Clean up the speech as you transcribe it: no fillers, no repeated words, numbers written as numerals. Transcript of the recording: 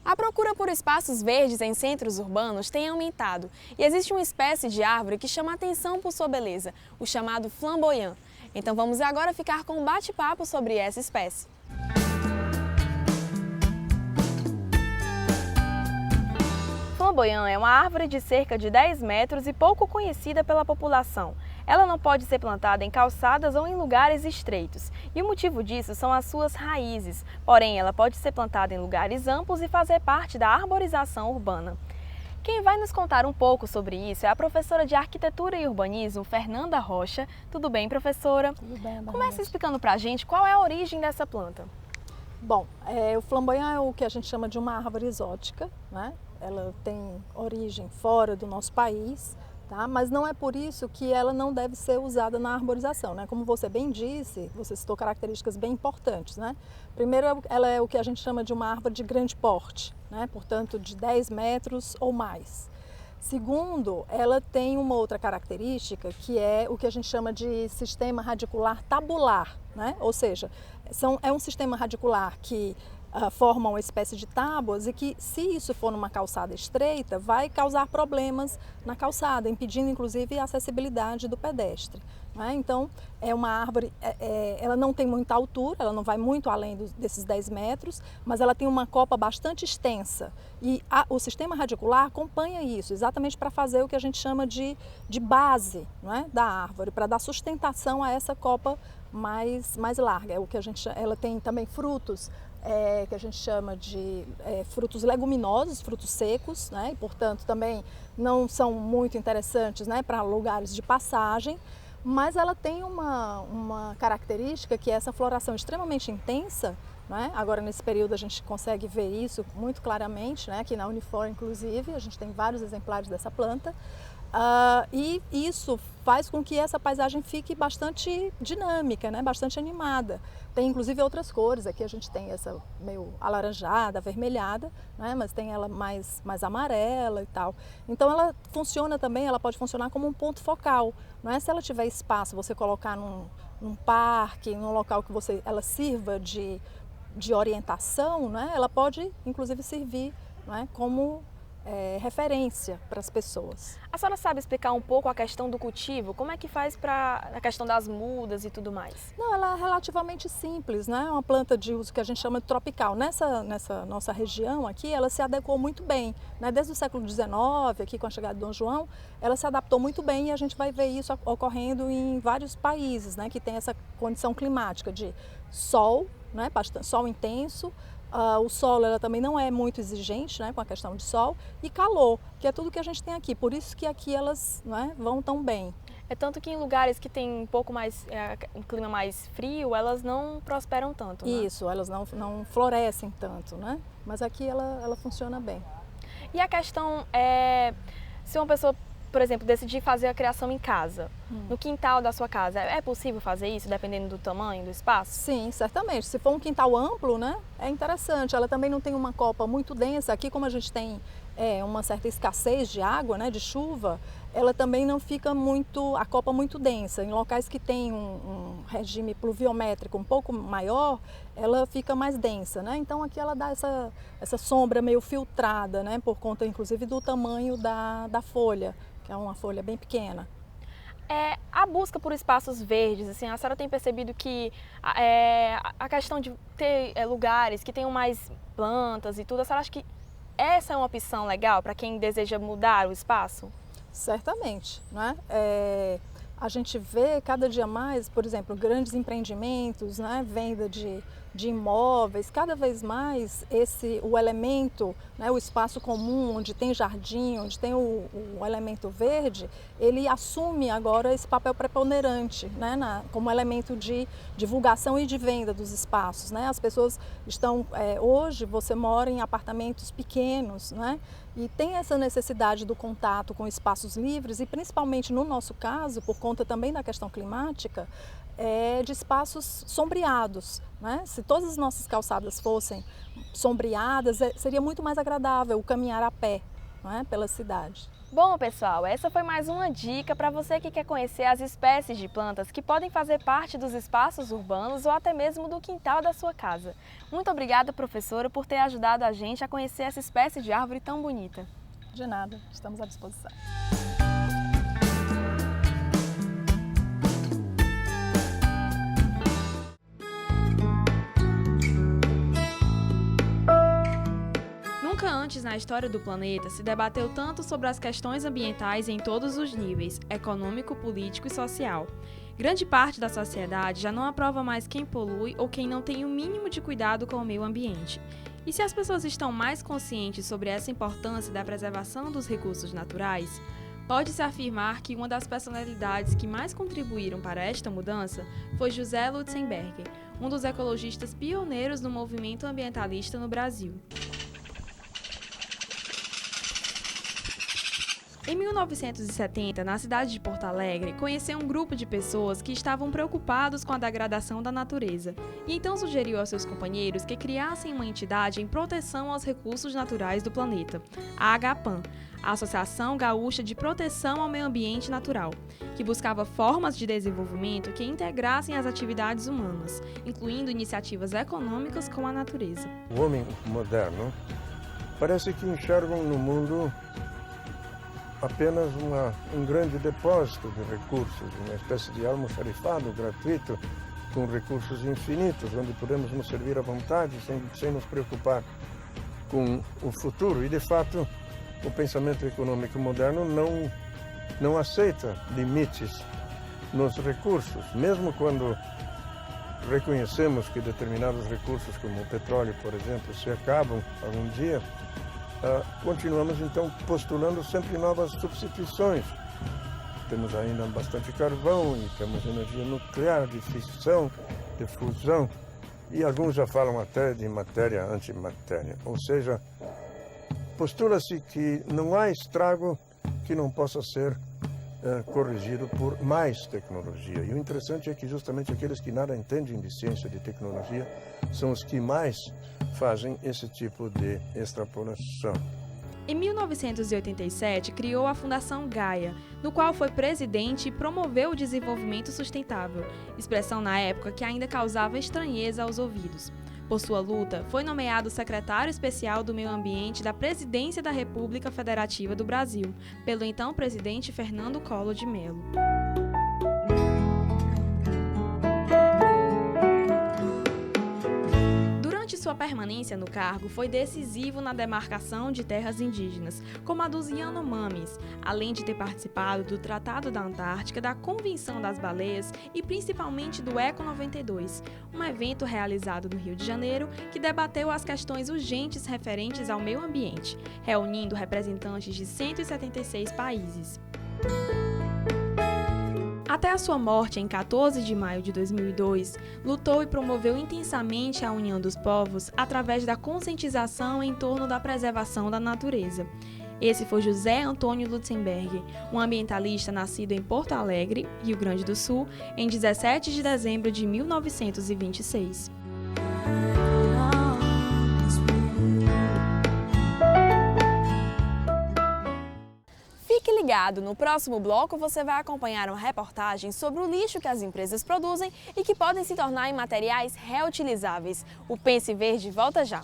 A procura por espaços verdes em centros urbanos tem aumentado e existe uma espécie de árvore que chama atenção por sua beleza, o chamado flamboyant. Então vamos agora ficar com um bate-papo sobre essa espécie. Flamboyant é uma árvore de cerca de 10 metros e pouco conhecida pela população. Ela não pode ser plantada em calçadas ou em lugares estreitos, e o motivo disso são as suas raízes. Porém, ela pode ser plantada em lugares amplos e fazer parte da arborização urbana. Quem vai nos contar um pouco sobre isso é a professora de Arquitetura e Urbanismo, Fernanda Rocha. Tudo bem, professora? Tudo bem, Começa explicando pra gente qual é a origem dessa planta. Bom, o flamboyant é o que a gente chama de uma árvore exótica, né? Ela tem origem fora do nosso país, tá? Mas não é por isso que ela não deve ser usada na arborização, né? Como você bem disse, você citou características bem importantes, né? Primeiro, ela é o que a gente chama de uma árvore de grande porte, né? Portanto, de 10 metros ou mais. Segundo, ela tem uma outra característica que é o que a gente chama de sistema radicular tabular, né? Ou seja, é um sistema radicular que forma uma espécie de tábuas e que, se isso for numa calçada estreita, vai causar problemas na calçada, impedindo inclusive a acessibilidade do pedestre, né? Então, é uma árvore, ela não tem muita altura, ela não vai muito além desses 10 metros, mas ela tem uma copa bastante extensa e o sistema radicular acompanha isso, exatamente para fazer o que a gente chama de base, né, da árvore, para dar sustentação a essa copa mais larga. Ela tem também frutos que a gente chama de frutos leguminosos, frutos secos, né? E, portanto, também não são muito interessantes, né, para lugares de passagem, mas ela tem uma característica que é essa floração extremamente intensa, né? Agora, nesse período, a gente consegue ver isso muito claramente, né? Aqui na Unifor, inclusive, a gente tem vários exemplares dessa planta. E isso faz com que essa paisagem fique bastante dinâmica, né? Bastante animada. Tem inclusive outras cores, aqui a gente tem essa meio alaranjada, avermelhada, né? Mas tem ela mais amarela e tal. Então ela funciona também, ela pode funcionar como um ponto focal, não é? Se ela tiver espaço, você colocar num parque, num local que ela sirva de orientação, né? Ela pode inclusive servir, né, como referência para as pessoas. A senhora sabe explicar um pouco a questão do cultivo? Como é que faz para a questão das mudas e tudo mais? Não, ela é relativamente simples, né? É uma planta de uso que a gente chama de tropical. Nessa nossa região aqui, ela se adequou muito bem, né? Desde o século XIX, aqui com a chegada de Dom João, ela se adaptou muito bem e a gente vai ver isso ocorrendo em vários países, né? Que tem essa condição climática de sol, né? Bastante, sol intenso. O solo ela também não é muito exigente, né, com a questão de sol, e calor, que é tudo que a gente tem aqui, por isso que aqui elas, né, vão tão bem. É tanto que em lugares que tem um pouco mais, um clima mais frio, elas não prosperam tanto, né? Isso, elas não florescem tanto, né? Mas aqui ela funciona bem. E a questão se uma pessoa, por exemplo, decidir fazer a criação em casa, no quintal da sua casa, é possível fazer isso, dependendo do tamanho, do espaço? Sim, certamente. Se for um quintal amplo, né, é interessante. Ela também não tem uma copa muito densa. Aqui, como a gente tem uma certa escassez de água, né, de chuva, ela também não fica a copa muito densa. Em locais que tem um regime pluviométrico um pouco maior, ela fica mais densa, né? Então aqui ela dá essa sombra meio filtrada, né, por conta inclusive do tamanho da folha, que é uma folha bem pequena. A busca por espaços verdes, assim, a senhora tem percebido que a questão de ter lugares que tenham mais plantas e tudo, a senhora acha que essa é uma opção legal para quem deseja mudar o espaço? Certamente, né? A gente vê cada dia mais, por exemplo, grandes empreendimentos, né? Venda de imóveis, cada vez mais o elemento, né? O espaço comum, onde tem jardim, onde tem o elemento verde, ele assume agora esse papel preponderante, né? Como elemento de divulgação e de venda dos espaços, né? As pessoas estão, hoje você mora em apartamentos pequenos, né? E tem essa necessidade do contato com espaços livres e principalmente no nosso caso, por conta também da questão climática, de espaços sombreados, né? Se todas as nossas calçadas fossem sombreadas, seria muito mais agradável o caminhar a pé, né, pela cidade. Bom, pessoal, essa foi mais uma dica para você que quer conhecer as espécies de plantas que podem fazer parte dos espaços urbanos ou até mesmo do quintal da sua casa. Muito obrigada, professora, por ter ajudado a gente a conhecer essa espécie de árvore tão bonita. De nada, estamos à disposição. Nunca antes na história do planeta se debateu tanto sobre as questões ambientais em todos os níveis, econômico, político e social. Grande parte da sociedade já não aprova mais quem polui ou quem não tem o mínimo de cuidado com o meio ambiente. E se as pessoas estão mais conscientes sobre essa importância da preservação dos recursos naturais, pode-se afirmar que uma das personalidades que mais contribuíram para esta mudança foi José Lutzenberger, um dos ecologistas pioneiros no movimento ambientalista no Brasil. Em 1970, na cidade de Porto Alegre, conheceu um grupo de pessoas que estavam preocupados com a degradação da natureza e então sugeriu aos seus companheiros que criassem uma entidade em proteção aos recursos naturais do planeta, a AGAPAN, a Associação Gaúcha de Proteção ao Meio Ambiente Natural, que buscava formas de desenvolvimento que integrassem as atividades humanas, incluindo iniciativas econômicas com a natureza. O homem moderno parece que enxergam no mundo apenas um grande depósito de recursos, uma espécie de almoxarifado gratuito com recursos infinitos, onde podemos nos servir à vontade sem nos preocupar com o futuro. E, de fato, o pensamento econômico moderno não aceita limites nos recursos, mesmo quando reconhecemos que determinados recursos, como o petróleo, por exemplo, se acabam algum dia. Continuamos então postulando sempre novas substituições. Temos ainda bastante carvão e temos energia nuclear de fissão, de fusão, e alguns já falam até de matéria antimatéria. Ou seja, postula-se que não há estrago que não possa ser corrigido por mais tecnologia. E o interessante é que justamente aqueles que nada entendem de ciência, de tecnologia, são os que mais fazem esse tipo de extrapolação. Em 1987, criou a Fundação Gaia, no qual foi presidente e promoveu o desenvolvimento sustentável, expressão na época que ainda causava estranheza aos ouvidos. Por sua luta, foi nomeado secretário especial do Meio Ambiente da Presidência da República Federativa do Brasil, pelo então presidente Fernando Collor de Mello. Sua permanência no cargo foi decisivo na demarcação de terras indígenas, como a dos Yanomamis, além de ter participado do Tratado da Antártica, da Convenção das Baleias e principalmente do ECO 92, um evento realizado no Rio de Janeiro que debateu as questões urgentes referentes ao meio ambiente, reunindo representantes de 176 países. Até a sua morte em 14 de maio de 2002, lutou e promoveu intensamente a união dos povos através da conscientização em torno da preservação da natureza. Esse foi José Antônio Lutzenberger, um ambientalista nascido em Porto Alegre, Rio Grande do Sul, em 17 de dezembro de 1926. Fique ligado, no próximo bloco você vai acompanhar uma reportagem sobre o lixo que as empresas produzem e que podem se tornar em materiais reutilizáveis. O Pense Verde volta já!